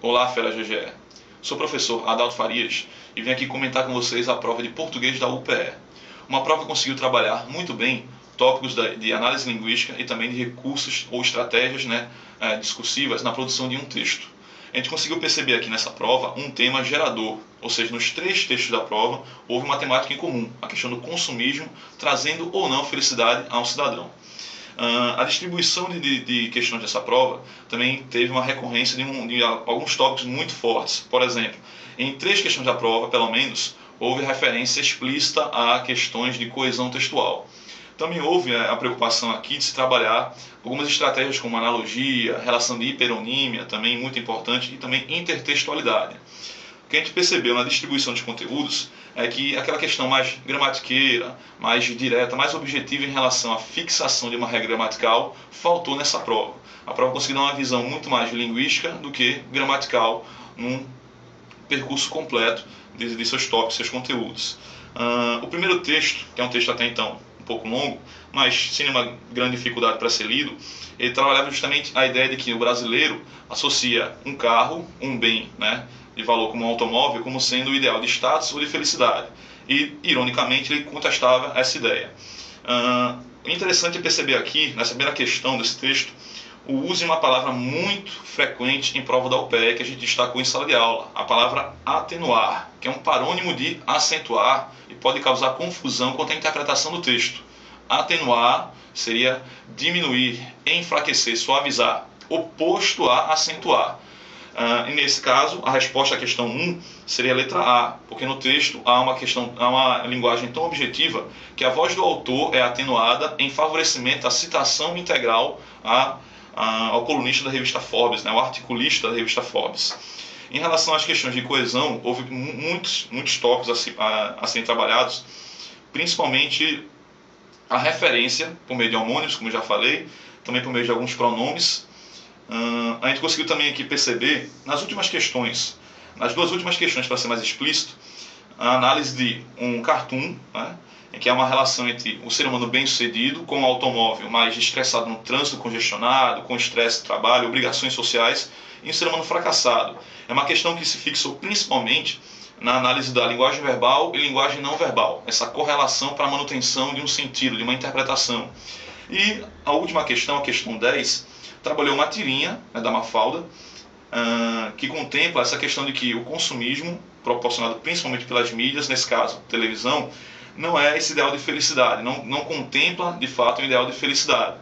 Olá, Fera GGE. Sou o professor Adalto Farias e vim aqui comentar com vocês a prova de português da UPE. Uma prova que conseguiu trabalhar muito bem tópicos de análise linguística e também de recursos ou estratégias discursivas na produção de um texto. A gente conseguiu perceber aqui nessa prova um tema gerador, ou seja, nos 3 textos da prova houve uma temática em comum, a questão do consumismo, trazendo ou não felicidade a um cidadão. A distribuição de questões dessa prova também teve uma recorrência de alguns tópicos muito fortes. Por exemplo, em 3 questões da prova, pelo menos, houve referência explícita a questões de coesão textual. Também houve a preocupação aqui de se trabalhar algumas estratégias como analogia, relação de hiperonímia, também muito importante, e também intertextualidade. O que a gente percebeu na distribuição de conteúdos é que aquela questão mais gramatiqueira, mais direta, mais objetiva em relação à fixação de uma regra gramatical faltou nessa prova. A prova conseguiu dar uma visão muito mais linguística do que gramatical num percurso completo de seus tópicos, seus conteúdos. O primeiro texto, que é um texto até então um pouco longo, mas sem nenhuma grande dificuldade para ser lido, ele trabalhava justamente a ideia de que o brasileiro associa um carro, um bem, de valor como um automóvel, como sendo o ideal de status ou de felicidade. E, ironicamente, ele contestava essa ideia. O interessante é perceber aqui, nessa primeira questão desse texto, o uso de uma palavra muito frequente em prova da UPE, que a gente destacou em sala de aula, a palavra atenuar, que é um parônimo de acentuar e pode causar confusão quanto à interpretação do texto. Atenuar seria diminuir, enfraquecer, suavizar, oposto a acentuar. E nesse caso, a resposta à questão 1 seria a letra A, porque no texto há uma linguagem tão objetiva que a voz do autor é atenuada em favorecimento à citação integral ao colunista da revista Forbes, ao articulista da revista Forbes. Em relação às questões de coesão, houve muitos tópicos a serem trabalhados, principalmente a referência por meio de homônimos, como eu já falei, também por meio de alguns pronomes. A gente conseguiu também aqui perceber, nas duas últimas questões, para ser mais explícito, a análise de um cartoon, em que há uma relação entre o ser humano bem-sucedido com o automóvel mais estressado no trânsito congestionado, com estresse, trabalho, obrigações sociais, e um ser humano fracassado. É uma questão que se fixou principalmente na análise da linguagem verbal e linguagem não verbal, essa correlação para a manutenção de um sentido, de uma interpretação. E a última questão, a questão 10, trabalhou uma tirinha da Mafalda, que contempla essa questão de que o consumismo, proporcionado principalmente pelas mídias, nesse caso, televisão, não é esse ideal de felicidade, não contempla de fato um ideal de felicidade.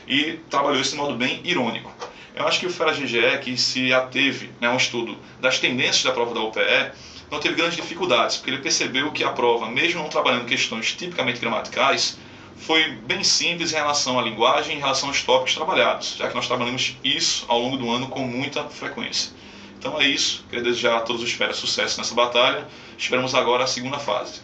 E trabalhou esse modo bem irônico. Eu acho que o Fera GGE, que se ateve a um estudo das tendências da prova da UPE, não teve grandes dificuldades, porque ele percebeu que a prova, mesmo não trabalhando questões tipicamente gramaticais, foi bem simples em relação à linguagem, em relação aos tópicos trabalhados, já que nós trabalhamos isso ao longo do ano com muita frequência. Então é isso, queria desejar a todos os feras sucesso nessa batalha, esperamos agora a segunda fase.